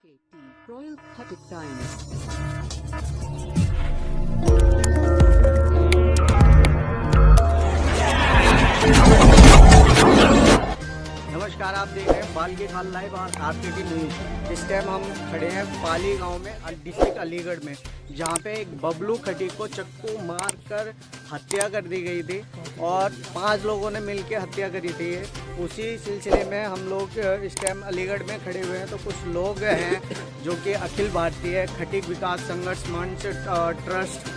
SKT Royal Patek Diamond. नमस्कार, आप देख रहे हैं बाल्की खान लाइव और आरकेटी न्यूज। इस टाइम हम खड़े हैं पाली गांव में, डिस्ट्रिक्ट अलीगढ़ में, जहां पे एक बबलू खटीक को चक्कू मारकर हत्या कर दी गई थी और 5 लोगों ने मिलकर हत्या करी थी। उसी सिलसिले में हम लोग इस टाइम अलीगढ़ में खड़े हुए हैं। तो कुछ लोग हैं जो कि अखिल भारतीय खटीक विकास संघर्ष मंच ट्रस्ट,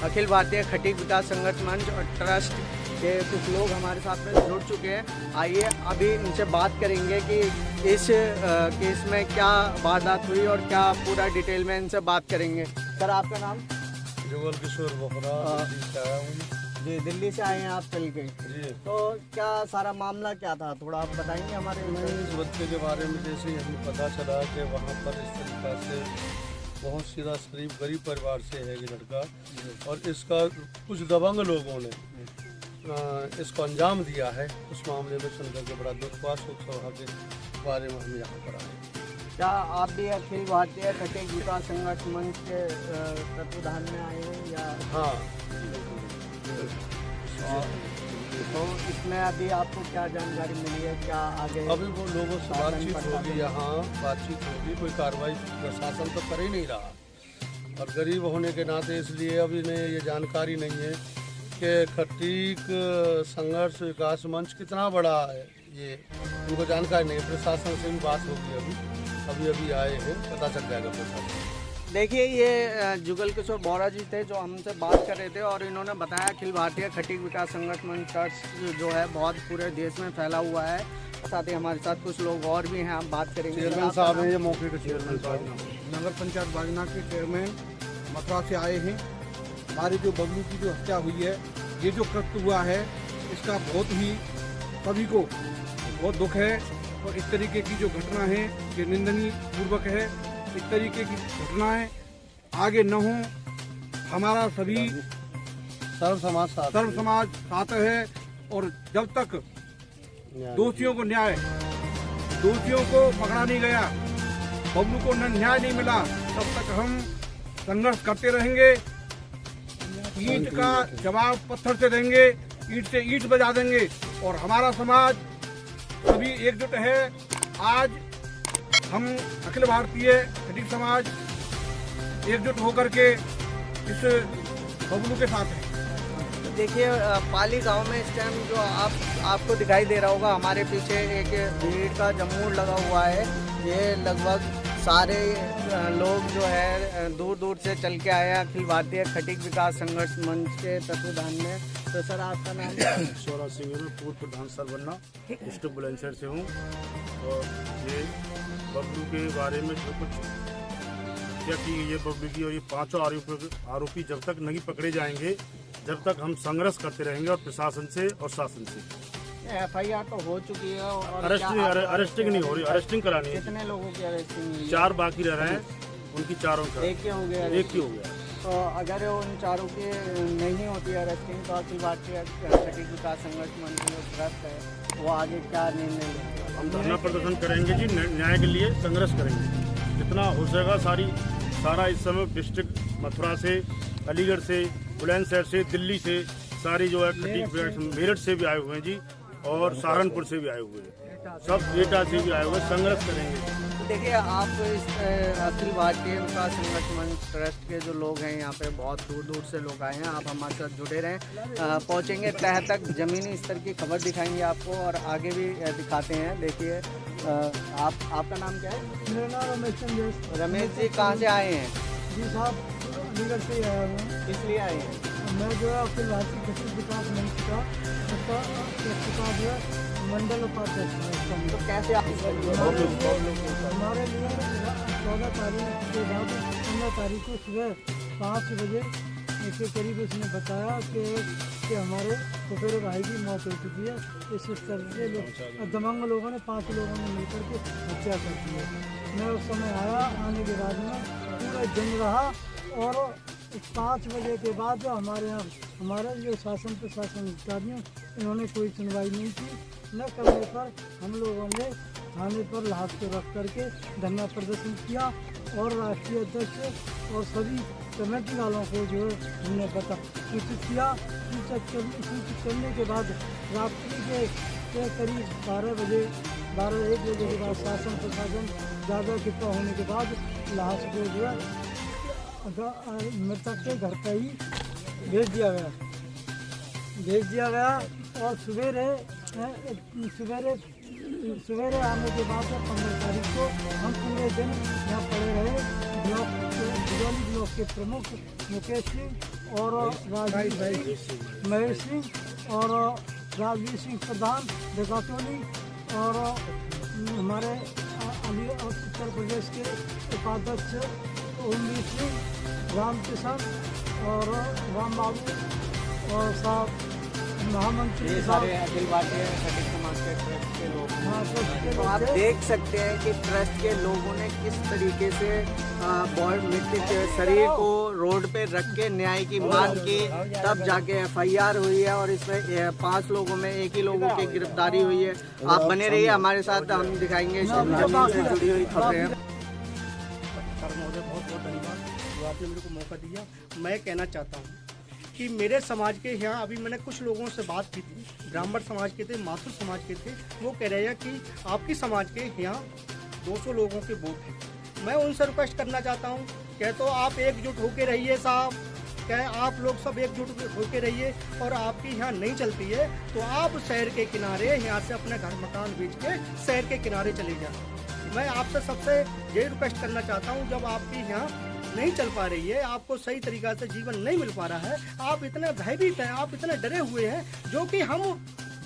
अखिल भारतीय खटीक विकास संघर्ष मंच और ट्रस्ट के कुछ लोग हमारे साथ में जुड़ चुके हैं। आइए अभी इनसे बात करेंगे कि इस केस में क्या वारदात हुई और क्या पूरा डिटेल में इनसे बात करेंगे। सर, आपका नाम? जुगल किशोर बोखरा, दिल्ली से आया हूँ जी। दिल्ली से आए हैं आप चल के? जी। तो क्या सारा मामला क्या था, थोड़ा आप बताएंगे हमारे? इस बच्चे के बारे में जैसे ही हमें पता चला कि वहाँ पर इस तरीका से बहुत सीधा गरीब परिवार से है ये लड़का, और इसका कुछ दबंग लोगों ने इसको अंजाम दिया है, उस मामले में सुनकर के बड़ा दुख हुआ। शोक सभा के बारे में हम यहाँ पर आए। क्या आप भी अखिल भारतीय खटीक विकास संघर्ष मंच के तत्वाधान में आए हैं या? हाँ। तो इसमें अभी आपको क्या जानकारी मिली है, क्या आगे? अभी वो लोगों से बातचीत होगी, यहाँ बातचीत होगी, कोई कार्रवाई प्रशासन तो कर ही नहीं रहा, और गरीब होने के नाते इसलिए अभी इन्हें ये जानकारी नहीं है कि खटीक संघर्ष विकास मंच कितना बड़ा है। ये उनको जानकारी नहीं है। प्रशासन से भी बात होगी, अभी आए हैं, पता चल जाएगा प्रशासन। देखिए, ये जुगल किशोर बोरा जी थे जो हमसे बात कर रहे थे, और इन्होंने बताया अखिल भारतीय खटीक विकास संघर्ष मंच ट्रस्ट जो है बहुत पूरे देश में फैला हुआ है। साथ ही हमारे साथ कुछ लोग और भी हैं, हम बात करेंगे। चेयरमैन साहब हैं, ये मौके के चेयरमैन साहब, नगर पंचायत बाजना के चेयरमैन मथुरा से आए हैं। हमारी जो बबलू की जो हत्या हुई है, ये जो कृत्य हुआ है, इसका बहुत ही सभी को बहुत दुख है, और इस तरीके की जो घटना है ये निंदनीय पूर्वक है। इस तरीके की घटनाएं आगे न हो। हमारा सभी सर्व समाज साथ है, और जब तक दोषियों को पकड़ा नहीं गया, बबलू को न्याय नहीं मिला, तब तक हम संघर्ष करते रहेंगे। ईंट का जवाब पत्थर से देंगे, ईंट से ईंट बजा देंगे, और हमारा समाज सभी एकजुट है। आज हम अखिल भारतीय खटीक समाज एकजुट होकर के इस बबलू के साथ हैं। देखिए, पाली गांव में इस टाइम जो आपको दिखाई दे रहा होगा, हमारे पीछे एक भीड़ का जमूर लगा हुआ है। ये लगभग सारे लोग जो है दूर दूर से चल के आए हैं अखिल भारतीय खटीक विकास संघर्ष मंच के तत्वाधान में। तो सर, आपका नाम? सोरा सिंह, मैं पूर्व प्रधान सरवन्ना डिस्ट्रिक्ट बुलंदशहर से हूँ। और ये बबलू के बारे में जो कुछ क्या की ये बबलू की, और ये 5 आरोपी जब तक नहीं पकड़े जाएंगे, जब तक हम संघर्ष करते रहेंगे, और प्रशासन से और शासन से। FIR तो हो चुकी है, और अरेस्टिंग नहीं हो रही, अरेस्टिंग करानी है। कितने लोगों की अरेस्टिंग हुई? 4 बाकी रह रहे हैं, उनकी 4 का एक ही हो गया? एक ही हो गया। तो अगर उन 4 की नहीं होती अरेस्टिंग, तो अखिल भारतीय खटीक विकास संघर्ष मंच जो ट्रस्ट है वो आगे क्या निर्णय लेंगे? हम धरना प्रदर्शन करेंगे जी, न्याय के लिए संघर्ष करेंगे जितना हो सकेगा। सारा इस समय डिस्ट्रिक्ट मथुरा से, अलीगढ़ से, बुलंदशहर से, दिल्ली से, सारी जो है खटीक, मेरठ से भी आए हुए हैं जी, और सहारनपुर से भी आए हुए हैं, सब एटा से भी आए हुए हैं। संघर्ष करेंगे। तो देखिए, आप इस अखिल भारतीय विकास संघर्ष मंच ट्रस्ट के जो लोग हैं, यहाँ पे बहुत दूर दूर से लोग आए हैं। आप हमारे साथ जुड़े रहें, पहुँचेंगे तह तक, ज़मीनी स्तर की खबर दिखाएंगे आपको, और आगे भी दिखाते हैं। देखिए, आपका नाम क्या है? मेरा नाम रमेश चंद्र। रमेश जी, कहाँ से आए हैं? जी साहब, अलीगढ़ से आया हूँ। इसलिए आए हैं? मैं जो है अखिल भारतीय खटीक विकास मंच का मंडल उपाध्यक्ष हूँ। तो कैसे आप हमारे लिए 14 तारीख के बाद 15 तारीख को सुबह 5 बजे के करीब इसने बताया कि हमारे फुफेरे भाई की मौत हो चुकी है। इस तरह से दबंग लोगों ने 5 लोगों ने मिलकर के हत्या कर दी है। मैं उस समय आया, आने के बाद में पूरा दिन रहा, और 5 बजे के बाद जो हमारे जो शासन प्रशासन अधिकारियों, इन्होंने कोई सुनवाई नहीं की। न करने पर हम लोगों ने थाने पर लाश को रख करके धरना प्रदर्शन किया और राष्ट्रीय अध्यक्ष और सभी कमेटी वालों को जो है हमने सूचित किया। सूचित करने के बाद रात्रि के करीब 12-1 बजे के बाद शासन प्रशासन ज़्यादा कृपा होने के बाद लाश को जो है मृतक के घर पर ही भेज दिया गया और सवेरे आने के बाद 15 तारीख को हम पूरे दिन यहाँ पड़े रहे। भुजौली ब्लॉक के प्रमुख मुकेश सिंह और महेश सिंह और राजवीर सिंह प्रधान देगाटोली और हमारे उत्तर प्रदेश के उपाध्यक्ष ओमवीर सिंह, रामकिशन और राम बाबू और साहब महामंत्री सारे अखिल भारतीय खटीक समाज के ट्रस्ट के लोग। तो आप देख सकते हैं कि ट्रस्ट के लोगों ने किस तरीके से मृतक के शरीर को रोड पे रख के न्याय की मांग की, तब जाके FIR हुई है और इसमें 5 लोगों में 1 ही लोगों की गिरफ्तारी हुई है। आप बने रहिए हमारे साथ, हम दिखाएंगे से जुड़ी हुई खबरें। सर महोदय बहुत बहुत धन्यवाद जो आपने मेरे को मौका दिया। मैं कहना चाहता हूँ कि मेरे समाज के यहाँ अभी मैंने कुछ लोगों से बात की थी, ब्राह्मण समाज के थे, माथुर समाज के थे। वो कह रहे हैं कि आपकी समाज के यहाँ 200 लोगों के वोट हैं। मैं उनसे रिक्वेस्ट करना चाहता हूँ, कह तो आप एकजुट होके रहिए साहब, क्या आप लोग सब एकजुट होके रहिए और आपकी यहाँ नहीं चलती है तो आप शहर के किनारे यहाँ से अपने घर मकान बेच के शहर के किनारे चले जाएं। मैं आपसे सबसे यही रिक्वेस्ट करना चाहता हूँ, जब आपकी यहाँ नहीं चल पा रही है, आपको सही तरीका से जीवन नहीं मिल पा रहा है, आप इतने भयभीत हैं, आप इतने डरे हुए हैं, जो कि हम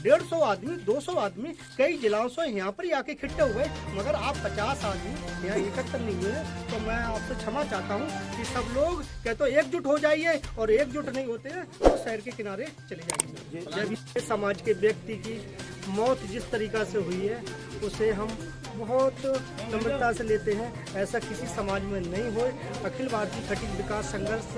150 आदमी 200 आदमी कई जिलों से यहाँ पर आके इकट्ठे हुए, मगर आप 50 आदमी यहाँ इकट्ठे नहीं हुए। तो मैं आपसे क्षमा चाहता हूँ कि सब लोग क्या तो एकजुट हो जाइए और एकजुट नहीं होते हैं तो शहर के किनारे चले जाइए। जब इस समाज के व्यक्ति की मौत जिस तरीका से हुई है उसे हम बहुत गंभीरता से लेते हैं, ऐसा किसी समाज में नहीं हो। अखिल भारतीय खटीक विकास संघर्ष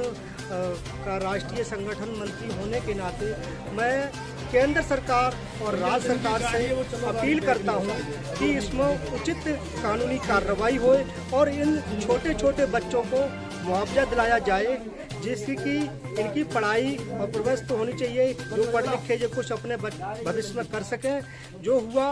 का राष्ट्रीय संगठन मंत्री होने के नाते मैं केंद्र सरकार और राज्य सरकार से अपील करता हूं कि इसमें उचित कानूनी कार्रवाई हो और इन छोटे छोटे बच्चों को मुआवजा दिलाया जाए, जिससे कि इनकी पढ़ाई और व्यवस्था होनी चाहिए, जो पढ़ लिखे जो कुछ अपने भविष्य में कर सकें। जो हुआ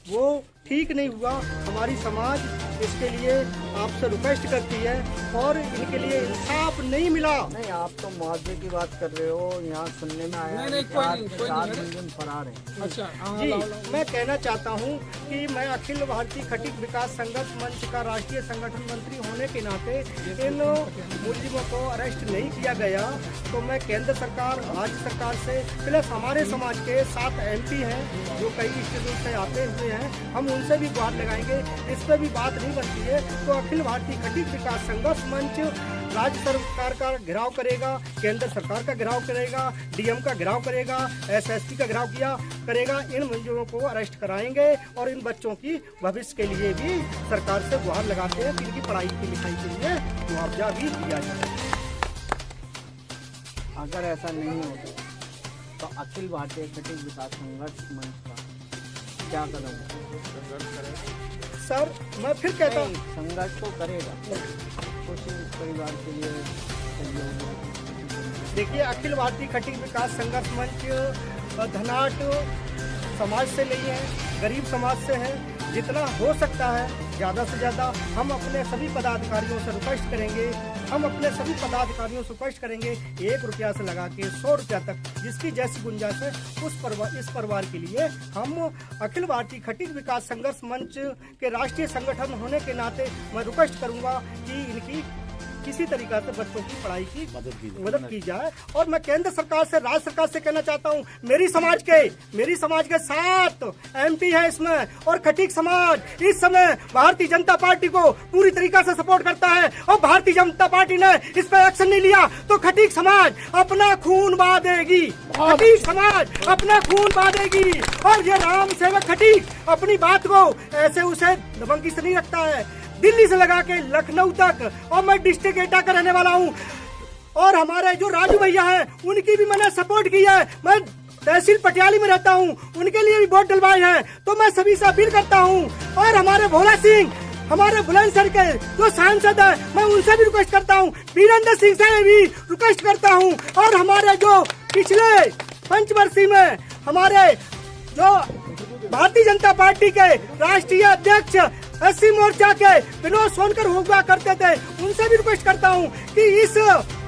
वो ठीक नहीं हुआ, हमारी समाज इसके लिए आपसे रिक्वेस्ट करती है और इनके लिए इंसाफ नहीं मिला। नहीं, आप तो मुआवजे की बात कर रहे हो, यहाँ सुनने में आया है 4 मिलियन फरार है। अच्छा जी, मैं कहना चाहता हूँ कि मैं अखिल भारतीय खटीक विकास संघर्ष मंच का राष्ट्रीय संगठन मंत्री होने के नाते इन मुलजिमों को अरेस्ट नहीं किया गया, तो मैं केंद्र सरकार राज्य सरकार से प्लस हमारे समाज के 7 MP हैं जो कई इंस्टीट्यूट से आते हुए हैं, हम उनसे भी गुहार लगाएंगे। इस पर भी बात नहीं बनती है तो अखिल भारतीय खटीक विकास संघर्ष मंच राज्य सरकार का घेराव करेगा, केंद्र सरकार का घेराव करेगा, DM का घेराव करेगा, SSP का घेराव करेगा। इन मजदूरों को अरेस्ट कराएंगे और इन बच्चों की भविष्य के लिए भी सरकार से गुहार लगाते हैं कि इनकी पढ़ाई की लिखाई के लिए मुआवजा भी दिया जाए। अगर ऐसा नहीं होता तो अखिल भारतीय खटीक विकास संघर्ष मंच का क्या कदम सर मैं फिर कहता हूँ, संघर्ष तो करेगा, कुछ परिवार के लिए। देखिए, अखिल भारतीय खटीक विकास संघर्ष मंच धनाढ्य समाज से नहीं है, गरीब समाज से है। जितना हो सकता है ज़्यादा से ज़्यादा हम अपने सभी पदाधिकारियों से रिक्वेस्ट करेंगे, 1 रुपया से लगा के 100 रुपया तक जिसकी जैसी गुंजाइश है इस परिवार के लिए हम अखिल भारतीय खटीक विकास संघर्ष मंच के राष्ट्रीय संगठन होने के नाते मैं रिक्वेस्ट करूंगा कि इनकी किसी तरीका से बच्चों की पढ़ाई की मदद की जाए। और मैं केंद्र सरकार से राज्य सरकार से कहना चाहता हूं, मेरी समाज के 7 MP है इसमें, और खटीक समाज इस समय भारतीय जनता पार्टी को पूरी तरीका से सपोर्ट करता है और भारतीय जनता पार्टी ने इस पर एक्शन नहीं लिया तो खटीक समाज अपना खून बहा देगी, खटीक समाज अपना खून बहा देगी। और ये राम सेवक खटीक अपनी बात को ऐसे उसे दबंगी से नहीं रखता है, दिल्ली से लगा के लखनऊ तक, और मैं डिस्ट्रिक्ट एटा का रहने वाला हूँ। और हमारे जो राजू भैया हैं उनकी भी मैंने सपोर्ट की है, मैं तहसील पटियाली में रहता हूँ, उनके लिए भी वोट डलवाए हैं। तो मैं सभी से अपील करता हूँ और हमारे भोला सिंह, हमारे बुलंदशहर के जो सांसद है, मैं उनसे भी रिक्वेस्ट करता हूँ, वीरेंद्र सिंह से भी रिक्वेस्ट करता हूँ, और हमारे जो पिछले पंचवर्षीय में हमारे जो भारतीय जनता पार्टी के राष्ट्रीय अध्यक्ष एससी मोर्चा के विनोद सोनकर हुआ करते थे, उनसे भी रिक्वेस्ट करता हूँ कि इस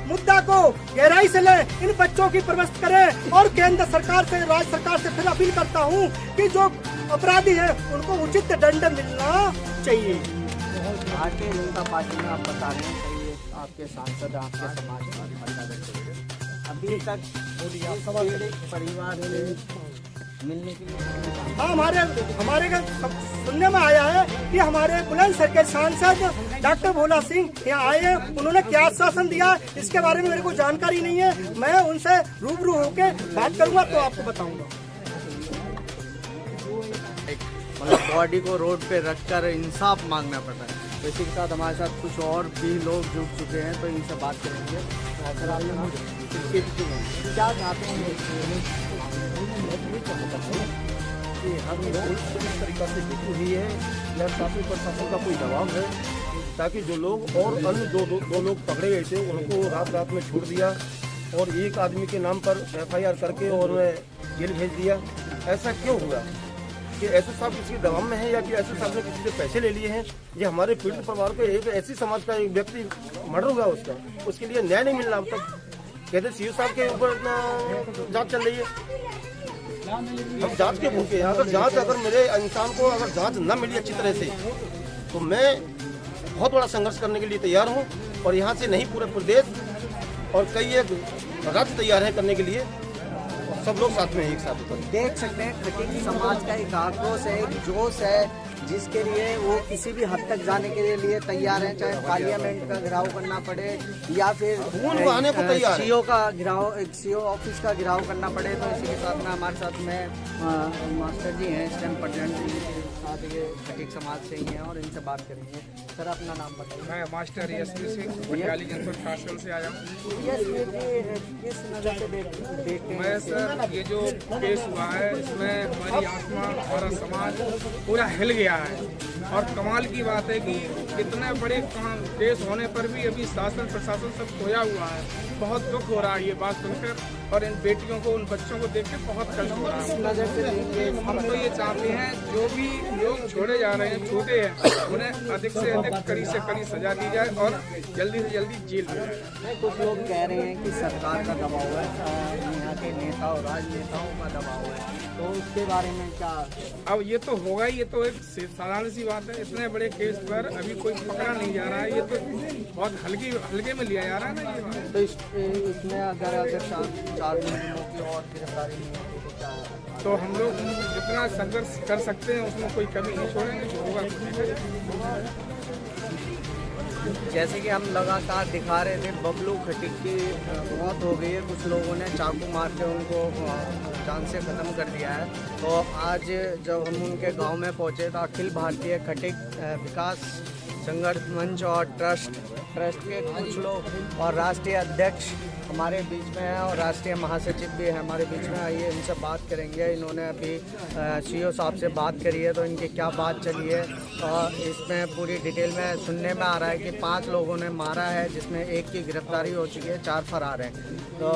मुद्दा को गहराई से ले, इन बच्चों की परवरिश करें, और केंद्र सरकार से, राज्य सरकार से फिर अपील करता हूँ कि जो अपराधी है उनको उचित दंड मिलना चाहिए। भारतीय जनता पार्टी में आप बता रहे हैं कि आपके सांसद, आपके समाज का अभी तक परिवार से मिलने के लिए, हाँ, हमारे सुनने में आया है कि हमारे बुलंदशहर के सांसद डॉक्टर भोला सिंह यहाँ आए हैं, उन्होंने क्या आश्वासन दिया इसके बारे में मेरे को जानकारी नहीं है। मैं उनसे रूबरू होकर बात करूंगा तो आपको बताऊंगा। मतलब बॉडी को रोड पे रखकर इंसाफ मांगना पड़ता है। तो इसी के साथ हमारे साथ कुछ और भी लोग जुड़ चुके हैं, तो इनसे बात करेंगे। क्या चाहते हैं कि हम इस तरीका से देखी हुई है या शासन प्रशासन का कोई दबाव है, ताकि जो लोग और अन्य दो लोग पकड़े गए थे उनको रात में छोड़ दिया और एक आदमी के नाम पर FIR करके और जेल भेज दिया। ऐसा क्यों हुआ कि ऐसे साहब किसी के दबाव में है या कि ऐसे साहब ने किसी से पैसे ले लिए हैं? ये हमारे पीड़ित परिवार को एक ऐसी समाज का एक व्यक्ति मर्डर हुआ उसके लिए न्याय नहीं मिलना अब तक। कहते CO साहब के ऊपर जांच चल रही है, हम जांच के भूखे हैं। अगर मेरे इंसान को अगर जांच न मिली अच्छी तरह से तो मैं बहुत बड़ा संघर्ष करने के लिए तैयार हूं, और यहाँ से नहीं पूरे प्रदेश और कई एक राज्य तैयार है करने के लिए, और सब लोग साथ में एक साथ उतर। देख सकते हैं खटीक समाज का एक आक्रोश है, एक जोश है, जिसके लिए वो किसी भी हद तक जाने के लिए तैयार हैं, चाहे पार्लियामेंट का घेराव करना पड़े या फिर बहाने को तैयार CO का घेराव, CO ऑफिस का घेराव करना पड़े। तो इसी के साथ में हमारे साथ में मास्टर जी हैं, स्टेम प्रेसिडेंट जी के साथ, ये खटीक समाज से ही हैं, और इनसे बात करेंगे। सर अपना नाम बताइए। मैं मास्टर SP सिंह पटियाली जनपद शासन से आया हूँ। किस नजर से देखते हैं? मैं सर ये जो केस हुआ है इसमें हमारी आत्मा, हमारा समाज पूरा हिल गया है, और कमाल की बात है कि इतने बड़े केस होने पर भी अभी शासन प्रशासन सब खोया हुआ है। बहुत दुख हो रहा है ये बात सुनकर, और इन बेटियों को, उन बच्चों को देख के बहुत कष्ट हो रहा है। हम तो ये चाहते हैं जो भी लोग छोड़े जा रहे हैं, छोटे हैं, उन्हें अधिक से अधिक कड़ी से कड़ी सजा दी जाए और जल्दी से जल्दी जेल में जाए। कुछ लोग कह रहे हैं कि सरकार का दबाव है, यहाँ के नेता और राजनेताओं का दबाव है, तो उसके बारे में क्या? अब ये तो होगा ही, ये तो एक साधारण सी बात है। इतने बड़े केस पर अभी कोई पकड़ा नहीं जा रहा है, ये तो बहुत हल्के में लिया जा रहा है ना ये बात। तो इसमें अगर 4 महीनों की और गिरफ्तारी नहीं होती तो क्या होगा? तो हम लोग जितना संघर्ष कर सकते हैं उसमें कोई कमी नहीं छोड़ेंगे, जो होगा कुछ नहीं। जैसे कि हम लगातार दिखा रहे थे, बबलू खटीक की मौत हो गई है, कुछ लोगों ने चाकू मार के उनको जान से ख़त्म कर दिया है। तो आज जब हम उनके गांव में पहुंचे तो अखिल भारतीय खटीक विकास संघर्ष मंच और ट्रस्ट के कुछ लोग और राष्ट्रीय अध्यक्ष हमारे बीच में है, और राष्ट्रीय महासचिव भी है हमारे बीच में। आइए इनसे बात करेंगे। इन्होंने अभी CO साहब से बात करी है, तो इनकी क्या बात चली है, और इसमें पूरी डिटेल में सुनने में आ रहा है कि 5 लोगों ने मारा है, जिसमें एक की गिरफ्तारी हो चुकी है, 4 फरार हैं। तो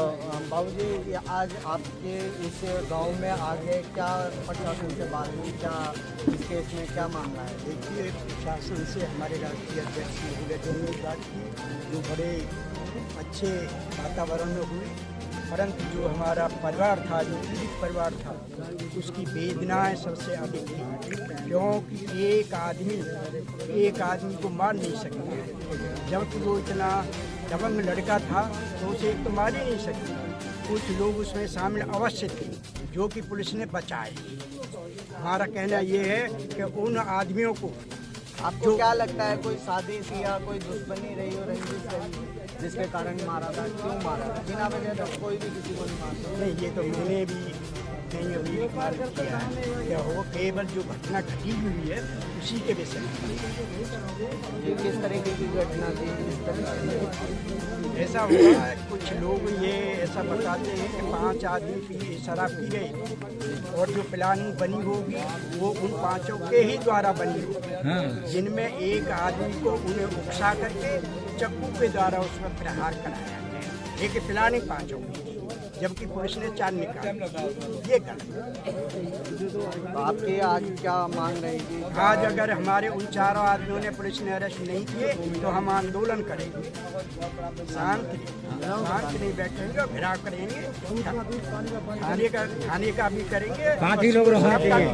बाबूजी, आज आपके इस गांव में आगे क्या प्रशासन से बात हुई, क्या इस केस में क्या मामला है? देखिए, शासन से हमारे राष्ट्रीय अध्यक्ष ने बात की, जो बड़े अच्छे वातावरण में हुई, परंतु जो हमारा परिवार था, जो पीड़ित परिवार था, उसकी वेदनाएं सबसे अधिक थी, क्योंकि एक आदमी को मार नहीं सकता, जबकि वो इतना दबंग लड़का था तो उसे एक तो मार ही नहीं सकती। कुछ लोग उसमें शामिल अवश्य थे जो कि पुलिस ने बचाए। हमारा कहना ये है कि उन आदमियों को, आपको क्या लगता है, कोई साजिश या कोई दुश्मनी रही हो, रंजिश रही जिसके कारण मारा था? क्यों मारा था? बिना वजह तो कोई भी किसी को नहीं मारता। नहीं, ये तो मैंने भी नहीं अभी किया है, क्या हो केवल जो घटना घटी हुई है उसी के विषय में। ये किस तरीके की घटना थी? किस तरह ऐसा हुआ है, कुछ लोग ये ऐसा बताते हैं कि 5 आदमी की शराब पी गई और जो प्लानिंग बनी होगी वो उन 5 के ही द्वारा बनी होगी, जिनमें एक आदमी को उन्हें उकसा करके चक्कू के द्वारा उसमें प्रहार कराया गया, लेकिन प्लानिंग 5 की थी, जबकि पुलिस ने 4 निकाली। ये गलत। आपकी आज क्या मांग रहेगी? आज अगर हमारे उन 4 आदमियों ने पुलिस ने अरेस्ट नहीं किए तो हम आंदोलन करेंगे, शांत नहीं बैठेंगे और घिराव करेंगे, थाने का भी करेंगे, 5 ही लोग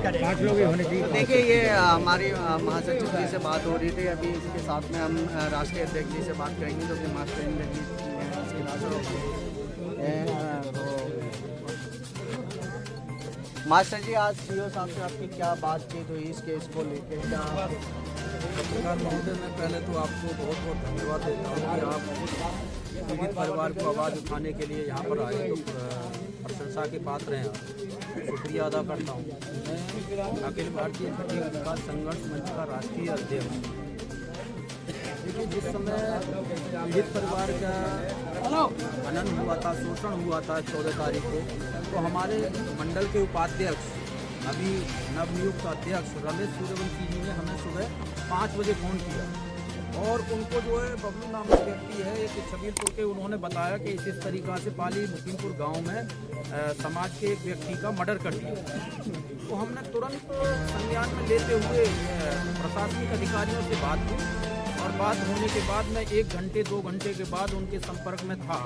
करेंगे। देखिए, ये हमारी महासचिव जी से बात हो रही थी। अभी इसके साथ में हम राष्ट्रीय अध्यक्ष जी से बात करेंगे, जो कि मास्टर इंद्रजीत जी हैं, इसके मास्टर जी, आज सीओ साहब से आपकी क्या बातचीत हुई इस केस को लेकर? क्या पत्रकार महोदय, मैं पहले तो आपको बहुत बहुत धन्यवाद देता हूँ कि आप पीड़ित परिवार को आवाज़ उठाने के लिए यहाँ पर आए, तो प्रशंसा के पात्र हैं आप, शुक्रिया अदा करता हूँ। मैं अखिल भारतीय खटीक विकास संघर्ष मंच का राष्ट्रीय अध्यक्ष। देखिए, जिस समय पीड़ित परिवार का हनन हुआ था, शोषण हुआ था 14 तारीख को, तो हमारे मंडल के उपाध्यक्ष, अभी नवनियुक्त अध्यक्ष रमेश सूर्यवंशी जी ने हमें सुबह 5 बजे फ़ोन किया और उनको जो है बबलू नामक व्यक्ति है एक छबीलपुर के, उन्होंने बताया कि इस तरीक़ा से पाली मुकीमपुर गांव में समाज के एक व्यक्ति का मर्डर कर दिया। तो हमने तुरंत संज्ञान में लेते हुए प्रशासनिक अधिकारियों से बात की और बात होने के बाद मैं 1 घंटे 2 घंटे के बाद उनके संपर्क में था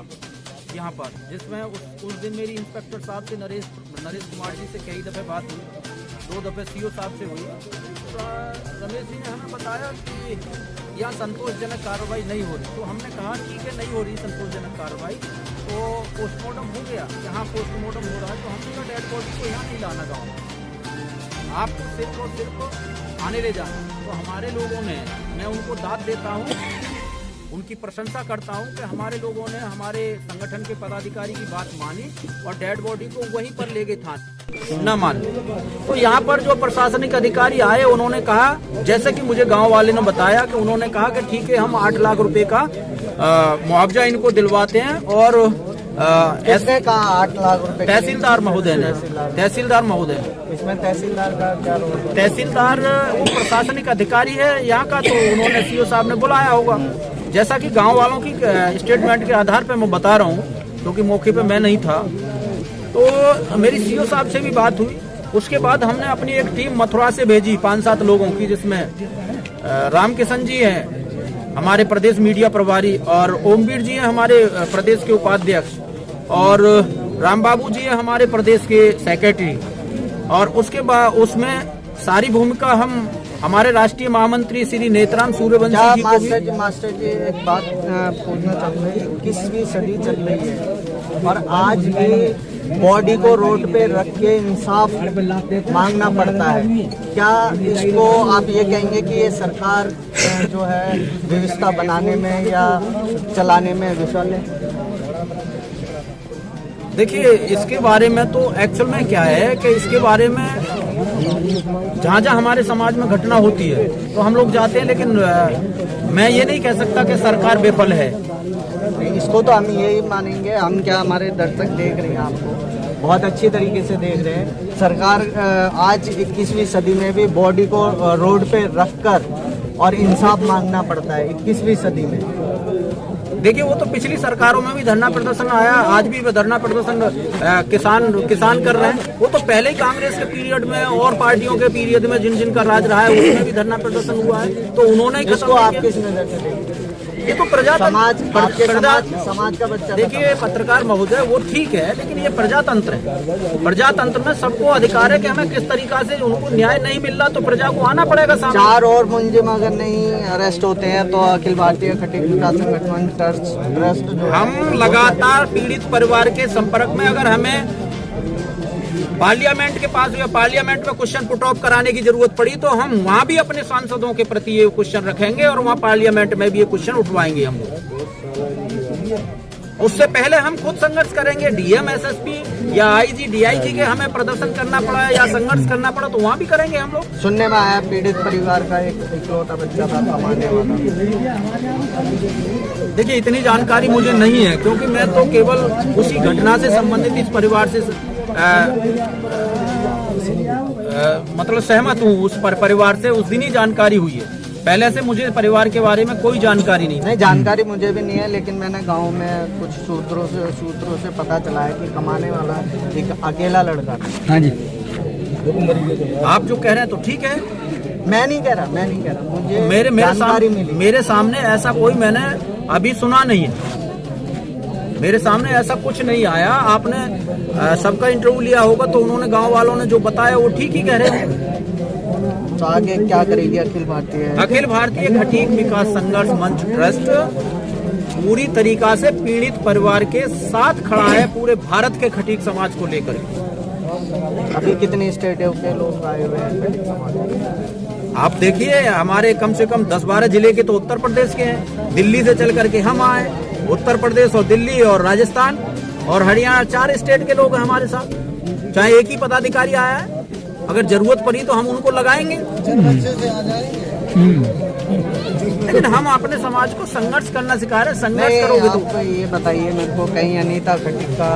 यहाँ पर, जिसमें उस दिन मेरी इंस्पेक्टर साहब से नरेश कुमार जी से कई दफ़े बात हुई, 2 दफ़े सीओ साहब से हुई। तो रमेश जी ने हमें बताया कि यहाँ संतोषजनक कार्रवाई नहीं हो रही। तो हमने कहा ठीक है, नहीं हो रही संतोषजनक कार्रवाई, तो पोस्टमार्टम हो गया, यहाँ पोस्टमार्टम हो रहा है, तो हमने डेड बॉडी को यहाँ नहीं लाना गाँव में, आपको सिर्फ और सिर्फ आने ले जाना। तो हमारे लोगों ने, मैं उनको दाद देता हूँ, उनकी प्रशंसा करता हूं कि हमारे लोगों ने हमारे संगठन के पदाधिकारी की बात मानी और डेड बॉडी को वहीं पर ले गए थाने, न माने। तो यहाँ पर जो प्रशासनिक अधिकारी आए, उन्होंने कहा, जैसे कि मुझे गांव वाले ने बताया कि उन्होंने कहा कि ठीक है, हम 8 लाख रुपए का मुआवजा इनको दिलवाते हैं। और किसने कहा 8 लाख रुपए? तहसीलदार महोदय ने। तहसीलदार महोदय, इसमें तहसीलदार का क्या रोल है? तहसीलदार वो प्रशासनिक अधिकारी है यहाँ का, तो उन्होंने सीओ साहब ने बुलाया होगा। जैसा कि गांव वालों की स्टेटमेंट के आधार पर मैं बता रहा हूँ, क्योंकि मौके पे मैं नहीं था, तो मेरी सीओ साहब से भी बात हुई। उसके बाद हमने अपनी एक टीम मथुरा से भेजी 5-7 लोगों की, जिसमें रामकिशन जी हैं हमारे प्रदेश मीडिया प्रभारी, और ओमवीर जी हैं हमारे प्रदेश के उपाध्यक्ष, और राम बाबू जी हैं हमारे प्रदेश के सेक्रेटरी। और उसके बाद उसमें सारी भूमिका हम हमारे राष्ट्रीय महामंत्री श्री नेत्राम सूर्यवंशी जी को भी। मास्टर जी, एक बात पूछना चाहूँगा, 21वीं सदी चल रही है और आज भी बॉडी को रोड पे रख के इंसाफ मांगना पड़ता है। क्या इसको आप ये कहेंगे कि ये सरकार जो है व्यवस्था बनाने में या चलाने में विफल है? देखिए, इसके बारे में तो एक्चुअल में क्या है कि इसके बारे में जहाँ जहाँ हमारे समाज में घटना होती है तो हम लोग जाते हैं, लेकिन मैं ये नहीं कह सकता कि सरकार बेफल है। इसको तो हम यही मानेंगे, हम क्या, हमारे दर्शक देख रहे हैं, आपको बहुत अच्छी तरीके से देख रहे हैं। सरकार आज 21वीं सदी में भी बॉडी को रोड पे रखकर और इंसाफ मांगना पड़ता है 21वीं सदी में। देखिए, वो तो पिछली सरकारों में भी धरना प्रदर्शन आया, आज भी धरना प्रदर्शन किसान कर रहे हैं। वो तो पहले ही कांग्रेस के पीरियड में और पार्टियों के पीरियड में जिनका राज रहा है उसमें भी धरना प्रदर्शन हुआ है, तो उन्होंने ही खत्म। आप किस नजर से देखते हैं? ये तो समाज का बच्चा। देखिए पत्रकार महोदय, वो ठीक है, लेकिन ये प्रजातंत्र है। प्रजातंत्र में सबको अधिकार है कि हमें किस तरीका से उनको न्याय नहीं मिल रहा तो प्रजा को आना पड़ेगा सामने। 4 और मुलजिम अगर नहीं अरेस्ट होते हैं तो अखिल भारतीय खटीक विकास संगठन ट्रस्ट जो हम लगातार पीड़ित परिवार के संपर्क में, अगर हमें पार्लियामेंट के पास या पार्लियामेंट में क्वेश्चन पुट ऑफ कराने की जरूरत पड़ी तो हम वहाँ भी अपने सांसदों के प्रति ये क्वेश्चन रखेंगे और वहाँ पार्लियामेंट में भी ये क्वेश्चन उठवाएंगे हम लोग। उससे पहले हम खुद संघर्ष करेंगे। डीएम, एसएसपी या आईजी, डीआईजी के हमें प्रदर्शन करना पड़ा या संघर्ष करना पड़ा तो वहाँ भी करेंगे हम लोग। सुनने में आया पीड़ित परिवार का एक इकलौता बच्चा था कमाने वाला। देखिए इतनी जानकारी मुझे नहीं है, क्योंकि मैं तो केवल उसी घटना से संबंधित इस परिवार से मतलब सहमत हूँ। उस परिवार से उस दिन ही जानकारी हुई है, पहले से मुझे परिवार के बारे में कोई जानकारी नहीं। जानकारी मुझे भी नहीं है, लेकिन मैंने गांव में कुछ सूत्रों से पता चला है कि कमाने वाला एक अकेला लड़का था। हाँ जी, आप जो कह रहे हैं तो ठीक है, मैं नहीं कह रहा मुझे मेरे सामने ऐसा कोई मैंने अभी सुना नहीं है, मेरे सामने ऐसा कुछ नहीं आया। आपने सबका इंटरव्यू लिया होगा तो उन्होंने, गांव वालों ने जो बताया वो ठीक ही कह रहे हैं। तो आगे क्या करेगी अखिल भारतीय खटीक विकास संघर्ष मंच ट्रस्ट पूरी तरीका से पीड़ित परिवार के साथ खड़ा है, पूरे भारत के खटीक समाज को लेकर। अभी कितने स्टेट के लोग आए हुए हैं खटीक समाज? आप देखिए, हमारे कम से कम 10-12 जिले के तो उत्तर प्रदेश के हैं, दिल्ली से चल करके हम आए, उत्तर प्रदेश और दिल्ली और राजस्थान और हरियाणा 4 स्टेट के लोग हैं हमारे साथ। चाहे एक ही पदाधिकारी आया है, अगर जरूरत पड़ी तो हम उनको लगाएंगे, लेकिन हम अपने समाज को संघर्ष करना सिखा रहे हैं। संघर्ष करोगे तो ये बताइए मेरे को, कहीं अनीता खटीक का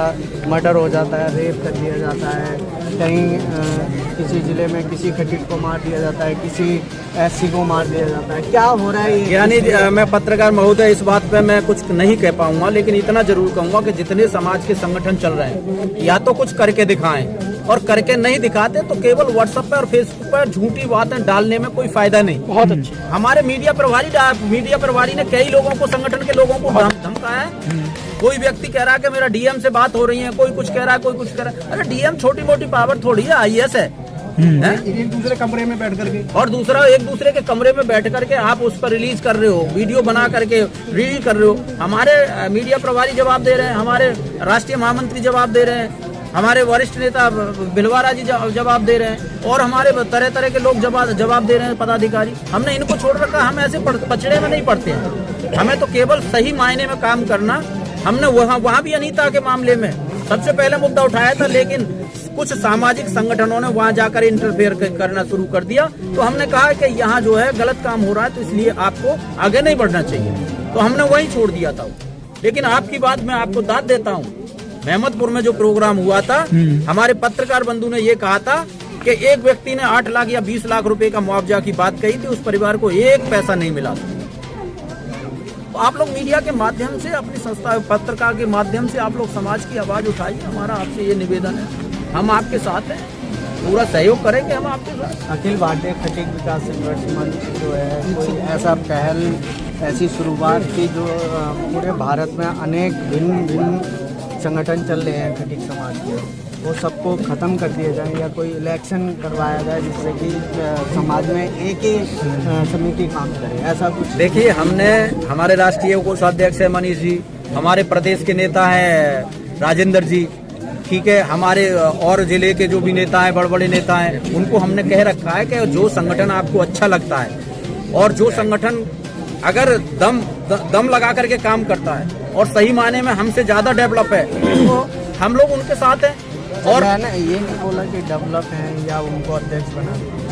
मर्डर हो जाता है, रेप कर दिया जाता है, कहीं किसी जिले में किसी खटीक को मार दिया जाता है, किसी एससी को मार दिया जाता है, क्या हो रहा है? यानी मैं पत्रकार महोदय इस बात पे मैं कुछ नहीं कह पाऊंगा, लेकिन इतना जरूर कहूंगा कि जितने समाज के संगठन चल रहे हैं या तो कुछ करके दिखाएं, और करके नहीं दिखाते तो केवल व्हाट्सएप पे और फेसबुक पर झूठी बातें डालने में कोई फायदा नहीं। बहुत अच्छे हमारे मीडिया प्रभारी ने कई लोगों को, संगठन के लोगों को धमकाया है। कोई व्यक्ति कह रहा है कि मेरा डीएम से बात हो रही है, कोई कुछ कह रहा है, कोई कुछ कह रहा है। अरे डीएम छोटी मोटी पावर थोड़ी है, आईएएस है। एक दूसरे कमरे में बैठ करके, और दूसरा एक दूसरे के कमरे में बैठ करके आप उस पर रिलीज कर रहे हो, वीडियो बना करके रिलीज कर रहे हो। हमारे मीडिया प्रभारी जवाब दे रहे हैं, हमारे राष्ट्रीय महामंत्री जवाब दे रहे हैं, हमारे वरिष्ठ नेता भिलवारा जी जवाब दे रहे हैं, और हमारे तरह तरह के लोग जवाब दे रहे हैं, पदाधिकारी। हमने इनको छोड़ रखा, हम ऐसे पचड़े में नहीं पड़ते हैं। हमें तो केवल सही मायने में काम करना। हमने वहाँ भी अनीता के मामले में सबसे पहले मुद्दा उठाया था, लेकिन कुछ सामाजिक संगठनों ने वहाँ जाकर इंटरफेयर करना शुरू कर दिया। तो हमने कहा कि यहाँ जो है गलत काम हो रहा है, तो इसलिए आपको आगे नहीं बढ़ना चाहिए, तो हमने वहीं छोड़ दिया था। लेकिन आपकी बात मैं आपको दाद देता हूँ, मेहमदपुर में जो प्रोग्राम हुआ था, हमारे पत्रकार बंधु ने ये कहा था कि एक व्यक्ति ने 8 लाख या 20 लाख रुपए का मुआवजा की बात कही थी, उस परिवार को 1 पैसा नहीं मिला था। तो आप लोग मीडिया के माध्यम से, अपनी संस्था पत्रकार के माध्यम से आप लोग समाज की आवाज उठाइए। हमारा आपसे ये निवेदन है, हम आपके साथ हैं, पूरा सहयोग करेंगे हम आपके साथ। अखिल भारतीय खटीक विकास संघर्ष मंच जो है, कोई ऐसा पहल, ऐसी शुरुआत की जो पूरे भारत में अनेक भिन्न संगठन चल रहे हैं खटीक समाज के, वो सबको ख़त्म कर दिए जाए, या कोई इलेक्शन करवाया जाए जिससे कि समाज में एक ही समिति काम करे, ऐसा कुछ? देखिए, हमने, हमारे राष्ट्रीय कोषाध्यक्ष है मनीष जी, हमारे प्रदेश के नेता हैं राजेंद्र जी, ठीक है, हमारे और जिले के जो भी नेता हैं, बड़े बड़े नेता हैं, उनको हमने कह रखा है कि जो संगठन आपको अच्छा लगता है और जो संगठन अगर दम लगा करके काम करता है और सही मायने में हमसे ज्यादा डेवलप है, तो हम लोग उनके साथ हैं। और मैंने ये नहीं बोला कि डेवलप है या उनको अध्यक्ष बना दिया,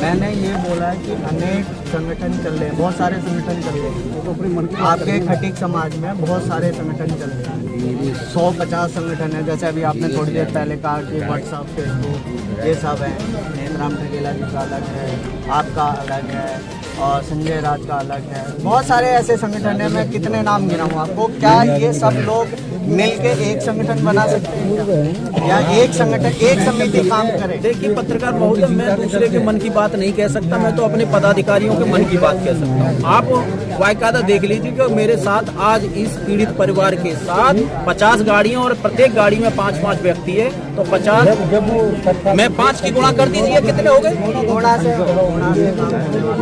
मैंने ये बोला कि अनेक संगठन चल रहे हैं, बहुत सारे संगठन चल रहे हैं। आपके खटीक समाज में बहुत सारे संगठन चल रहे हैं, 150 संगठन है। जैसे अभी आपने थोड़ी देर पहले कहा कि व्हाट्सएप, फेसबुक, ये सब है। नेतराम ठगेला जी का अलग है, आपका अलग है, और संजय राज का अलग है। बहुत सारे ऐसे संगठन है, मैं कितने नाम गिनाऊं आपको। क्या ये सब लोग मिलके एक संगठन बना सकते हैं, या एक संगठन, एक समिति काम करे? देखिए पत्रकार महोदय, मैं दूसरे के मन की बात नहीं कह सकता, मैं तो अपने पदाधिकारियों के मन की बात कह सकता हूँ। आप बाकायदा देख लीजिए कि मेरे साथ आज इस पीड़ित परिवार के साथ 50 गाड़ियां और प्रत्येक गाड़ी में 5-5 व्यक्ति है, तो तो 50 में 5 की गुणा कर दीजिए, कितने हो गए? गुणा से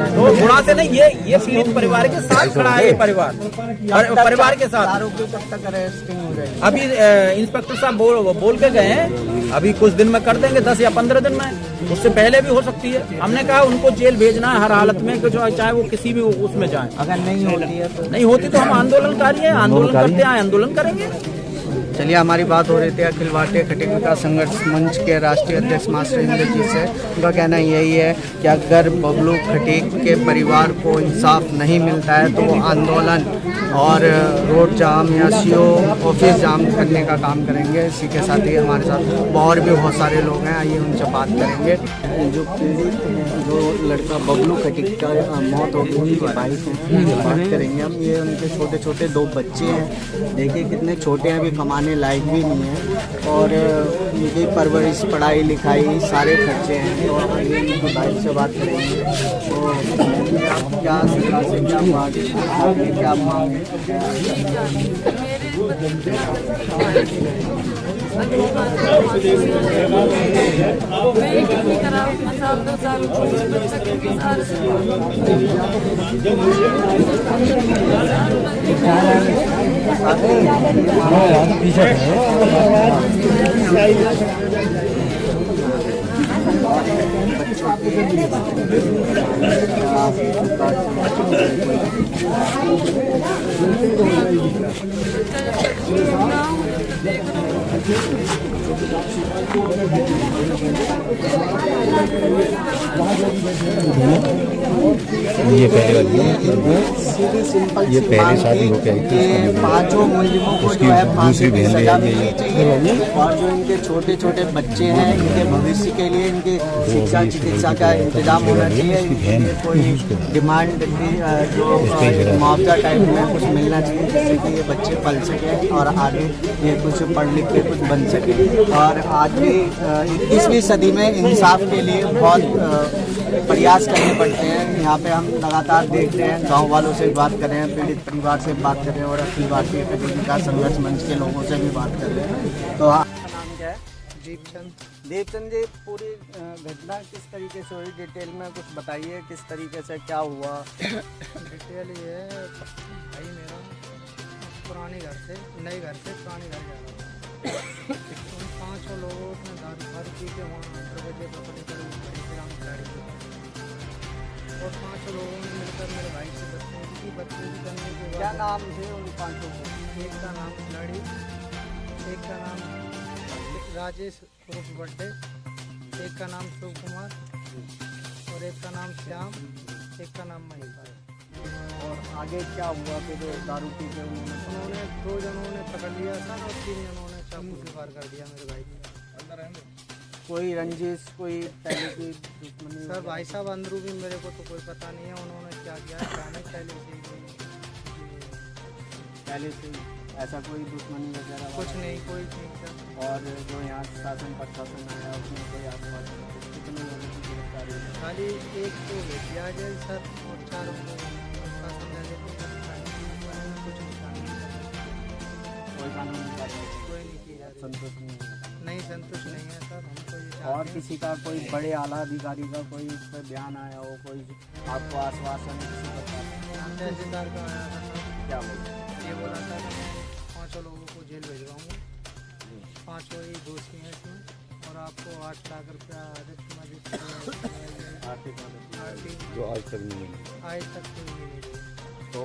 तो गुणा से नहीं, ये पीड़ित परिवार के साथ खड़ा है, ये परिवार के साथ। आरोपी कब तक अरेस्टिंग हो जाएगी? अभी इंस्पेक्टर साहब बोल के गए हैं, अभी कुछ दिन में कर देंगे, 10 या 15 दिन में, उससे पहले भी हो सकती है। हमने कहा उनको जेल भेजना है हर हालत में, कि जो चाहे वो किसी भी उसमें जाए। अगर नहीं होती है तो नहीं होती तो हम आंदोलनकारी हैं, आंदोलन करते हैं, आंदोलन करेंगे। चलिए, हमारी बात हो रही थी अखिल भारतीय खटीक विकास संघर्ष मंच के राष्ट्रीय अध्यक्ष मास्टर इंद्रजीत से। उनका कहना यही है कि अगर बबलू खटीक के परिवार को इंसाफ नहीं मिलता है तो वो आंदोलन और रोड जाम या सीओ ऑफिस जाम करने का काम करेंगे। इसी के साथ ही हमारे साथ और भी बहुत सारे लोग हैं, आइए उनसे बात करेंगे। जो पीड़ित हैं, जो लड़का बबलू खटीक का मौत हो गई, उनकी वाइफ हैं, बात करेंगे हम। ये उनके छोटे छोटे 2 बच्चे हैं, देखिए कितने छोटे हैं, अभी कमाने लायक भी नहीं है, और उनकी परवरिश, पढ़ाई लिखाई सारे खर्चे हैं। तो आगे उनकी वाइफ से बात करेंगे। तो क्या सरकार से क्या बात, आपने क्या मांग? ये पहले वाली सीधी सिंपल ये पहले शादी हो गई थी, 5 मुलजिमों को जो है फांसी की सजा मिलनी चाहिए। और जो इनके छोटे छोटे बच्चे हैं, इनके भविष्य के लिए इनकी शिक्षा चिकित्सा का इंतजाम होना चाहिए। इनके कोई डिमांड जो मुआवजा टाइप में कुछ मिलना चाहिए, जिससे कि ये बच्चे पल सकें और आगे ये कुछ पढ़ लिख के कुछ बन सके। और आज भी 21वीं सदी में इंसाफ के लिए बहुत प्रयास करने पड़ते हैं। यहाँ पे हम लगातार देख रहे हैं, गांव वालों से बात कर रहे हैं, पीड़ित परिवार से बात कर रहे हैं, और अखिल भारतीय खटीक विकास संघर्ष मंच के लोगों से भी बात कर रहे हैं। तो आपका नाम क्या है? दीपचंद जी, पूरी घटना किस तरीके से हुई, डिटेल में कुछ बताइए, किस तरीके से क्या हुआ? डिटेल ये है भाई, मेरा पुराने घर से नए घर से पुराने घर जा रहा था। उन 5 लोगों ने दारू पी के वहाँ 8 बजे पकड़े कर ग्राम गाड़ी के और 5 लोगों ने मिलकर मेरे भाई से बदतमीजी करने के बाद। क्या नाम थे उन 5 लोगों? एक का नाम खिलाड़ी, एक का नाम राजेश उर्फ बड्डे, एक का नाम शिव कुमार और एक का नाम श्याम, एक का नाम महेश। और आगे क्या हुआ फिर? दारू पी के उन्होंने 2 जनों ने पकड़ लिया था और 3 जनों ने चाकू से वार कर दिया मेरे भाई को। कोई रंजिश, कोई पहले की दुश्मनी? सर भाई साहब, अंदरू भी मेरे को तो कोई पता नहीं है उन्होंने क्या किया है, क्या नहीं। पहले से ऐसा कोई दुश्मनी वगैरह? कुछ नहीं, कोई नहीं सर। और जो यहाँ शासन प्रशासन आया उसमें कोई आसपास कितने लोगों की गिरफ्तारी हुई? खाली एक तो भेजिया जाए सर, और 4 को शासन दे देते कुछ कोई कानूनी कार्रवाई कोई नहीं की जा रही। संतुष्ट नहीं, संतुष्ट नहीं है सर हमको। ये और किसी का कोई बड़े आला अधिकारी का कोई इस पर बयान आया हो, कोई आपको आश्वासन किसी प्रकार? तहसीलदार का आया था सर, क्या बोला? ये बोला था कि मैं 5 लोगों को जेल भिजवाऊँगा, 5 ही दोषी हैं इसमें, और आपको 8 लाख रुपया आर्थिक मदद जो आज तक नहीं मिली। आज तक कोई नहीं मिली। तो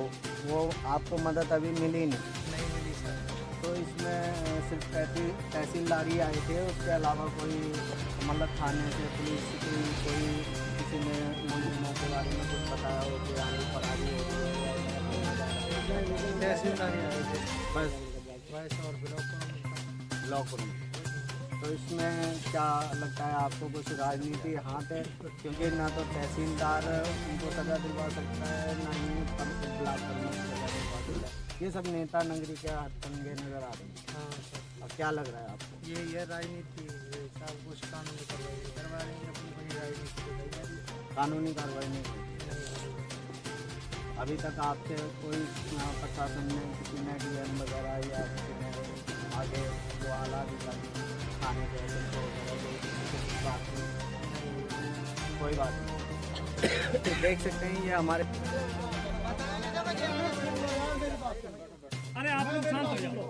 वो आपको मदद अभी मिली नहीं मिली सर। तो इसमें सिर्फ तहसीलदारी आए थे, उसके अलावा कोई मतलब थाने से पुलिस से कोई किसी ने मुलजिमों के बारे में कुछ बताया हो कि आगे फरारी हो तहसीलदारी आए थे बस वैसे, और ब्लॉक में? तो इसमें क्या लगता है आपको, कुछ राजनीति हाथ है? क्योंकि ना तो तहसीलदार उनको सजा दिलवा सकता है, ना ही ब्लॉक करने की सजा दिलवा सकता है। ये सब नेता नगरी के हाथ पंगे नजर आ रहे हैं। हाँ सर। अब क्या लग रहा है आपको? ये राजनीति सब कुछ कानूनी कार्रवाई करवा रहे हैं, अपनी राजनीति कानूनी कार्रवाई नहीं हुई अभी तक? आपसे कोई प्रशासन ने, किसी ने डीएम वगैरह या किसी ने आगे जो आला खाने के कोई बात नहीं। तो देख सकते हैं ये हमारे अरे आप लोग शांत हो जाओ।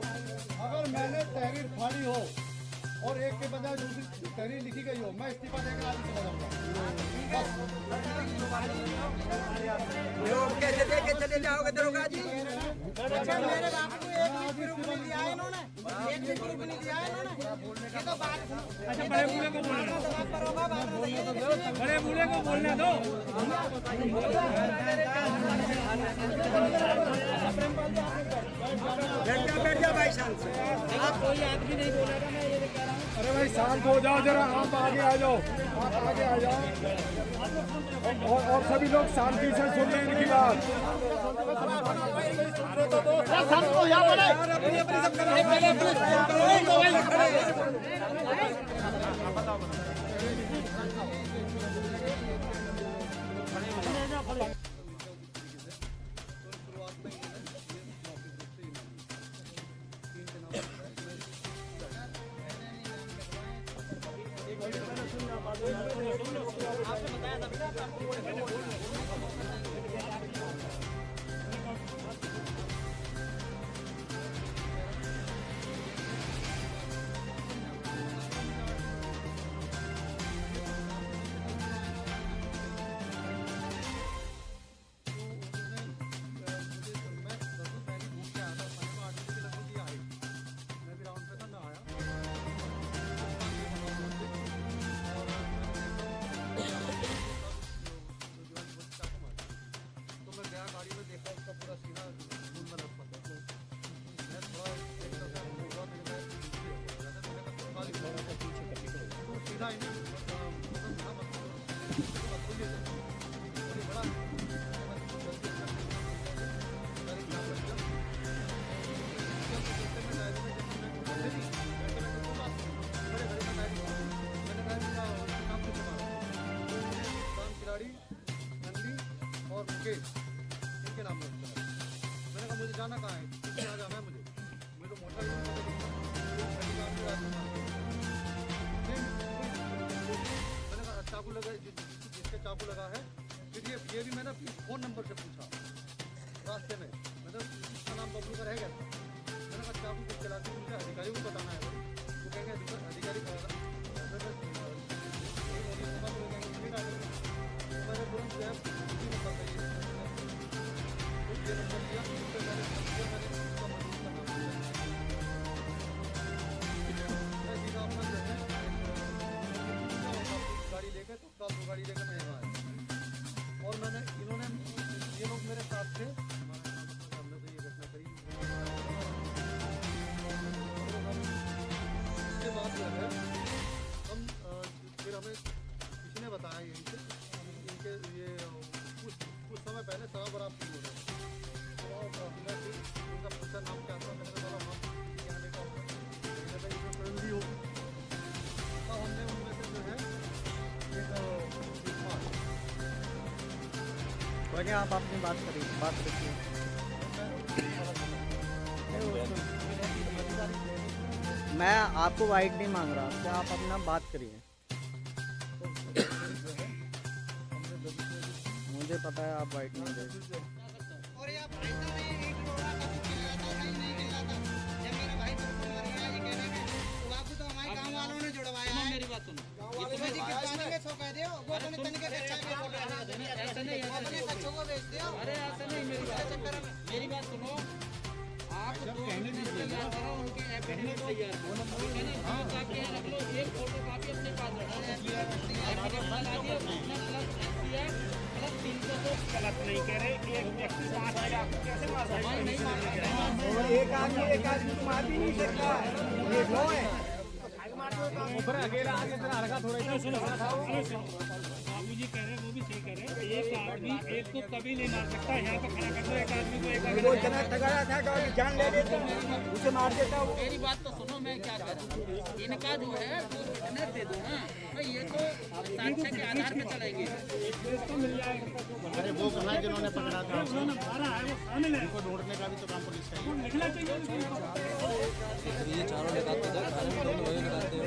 अगर मैंने तहरीर फाड़ी हो और एक के बजाय दूसरी तहरीर लिखी गई हो, मैं इस्तीफा देकर आगे चला जाऊंगा। कैसे देके चले जाओगे दरोगा जी? मेरे बाप को एक भी प्रूफ नहीं दिया है इन्होंने, एक भी प्रूफ नहीं दिया है इन्होंने। ये तो बात अच्छा बड़े बूढ़े को बोलने दो, बड़े बूढ़े को बोलने दो। बैठ जा भाई शांत से। आप कोई आदमी नहीं बोलेगा, मैं ये कह रहा हूँ। अरे भाई शांत हो जाओ जरा, आप आगे आ जाओ, आप आगे आ जाओ और सभी लोग शांति से सुन लें इनकी बात। इनके नाम पर मैंने कहा मुझे जाना कहाँ है, किसके जाना है मुझे तो मोटर मैंने कहा चाकू लगा, जिसके चाकू लगा है। फिर ये भी मैंने फ़ोन नंबर से पूछा रास्ते में, मतलब इसका नाम बबलू का रहेगा। मैंने कहा चाकू किस चलाती है, मुझे अधिकारी को बताना है। वो कहेंगे अधिकारी मैंने तुरंत जो है उसी नंबर पर ये नंबर लिया, उस पर मैंने उसका मजबूत करना मैं सीधा अपना जो है गाड़ी लेकर तत्काल दो गाड़ी लेकर मैं यहाँ आया। और मैंने इन्होंने ये लोग मेरे साथ थे, हमने तो ये घटना करी। इसके बाद जो है हम फिर हमें किसी ने बताया यहीं से इनके ये कुछ समय पहले शराब बराब शुरू हो गया। तो मैं फिर उनका पूछा नाम क्या था, मैंने कहा हम यहाँ लेकर फ्रेंडली हो। तब हमने उनमें से जो है कोई आप अपनी बात करिए, बात रखिए। मैं आपको वाइट नहीं मांग रहा, क्या आप अपना बात करिए। मुझे पता है आप वाइट नहीं दे। और ये भाई साहब ये एक रोड़ा का कुछ मिल रहा था, कहीं नहीं मिल रहा था। जब मेरा भाई बिल्कुल मर गया, ये कह रहे हैं तो बापू तो हमारे गांव वालों ने जुड़वाया है। मेरी बात सुनो, इसमें जी किसानी में 100 कह दियो, वो अपने तनिके के अच्छा में फोटो ऐसा नहीं, अपने बच्चों को भेज दियो। अरे ऐसा नहीं, मेरी बात चक्कर में मेरी बात सुनो, आप तो कहने दीजिए ना, उनके एफिडेविट तैयार हो, ठीक है ना, आपके यहाँ रख लो, एक फोटो कॉपी अपने पास रखो, एफिडेविट बना दियो, अपना प्लस एफसीआर प्लस 300 तो गलत नहीं कह रहे, एक व्यक्ति 5,000 कैसे मार सकता है? नहीं मार सकता, और एक आदमी तो मार भी नहीं सकता, ये दो है ऊपर अकेला आके तेरा हल्का थोड़ा ही सुनो बाबू जी कह रहे हैं, वो भी सही कह रहे हैं। एक को कभी नहीं मार सकता। यहाँ पे खड़ा कर दो एक आदमी को, एक वो इतना तगड़ा था कि जान ले लेता, उसे मार देता वो। मेरी बात तो सुनो, मैं क्या कह रहा हूँ, इनका जो है वो फिटनेस दे दो ना, तो ये तो साक्ष्य के आधार पे चलेंगे। अरे वो कहाँ जिन्होंने पकड़ा था, उनको ढूंढने का भी तो काम पुलिस का ही है। ये चारों लगाते थे, वही लगाते हो।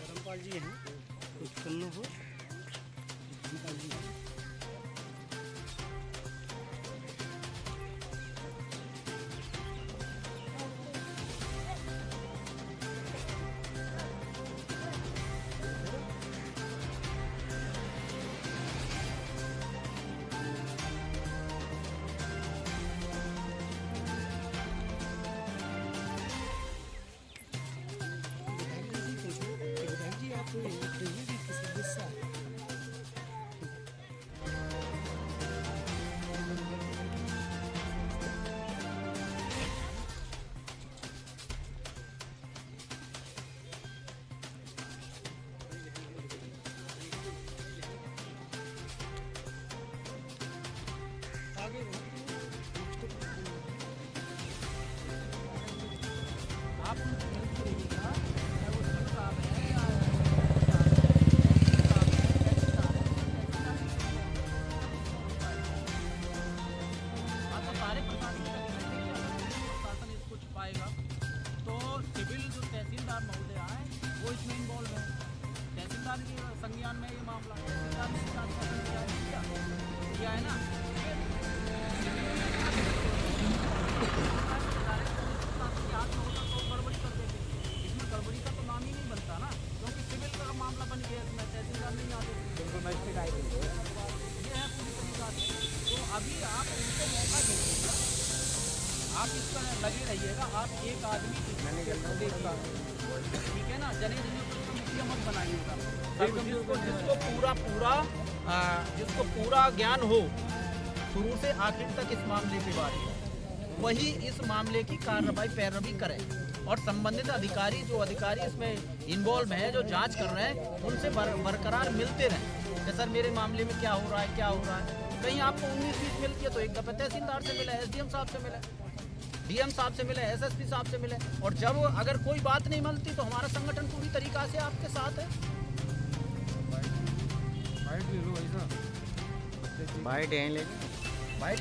धर्मपाल जी हैं, कुछ करना हो धर्मपाल जी हैं। तो सिविल जो तहसीलदार महोदय आए वो इसमें इन्वॉल्व है। तहसीलदार के संज्ञान में ये मामला तहसीलदार ने किया है ना। तो गड़बड़ी कर देते, इसमें गड़बड़ी का तो नाम ही नहीं बनता ना, क्योंकि सिविल का मामला बन गया, इसमें तहसीलदार नहीं आते। ये है पूरी तरीका से। तो अभी आप उनको मौका दीजिएगा, आप इस पर लगे रहिएगा। आप एक आदमी देखिएगा, ठीक है ना, जने जने को मुखिया मत बनाइएगा। जिसको पूरा ज्ञान हो शुरू से आखिर तक इस मामले के बारे में, वही इस मामले की कार्रवाई पैरवी करे और संबंधित अधिकारी जो अधिकारी इसमें इन्वॉल्व हैं, जो जांच कर रहे हैं, उनसे बरकरार मिलते रहें कि सर मेरे मामले में क्या हो रहा है, क्या हो रहा है। कहीं आपको 19-20 मिलती है तो एक दफ़ा तहसीलदार से मिले, SDM साहब से मिले, DM साहब से मिले, SSP साहब से मिले। और जब अगर कोई बात नहीं मिलती तो हमारा संगठन पूरी तरीका से आपके साथ है। बाइट यहीं ले, बाइट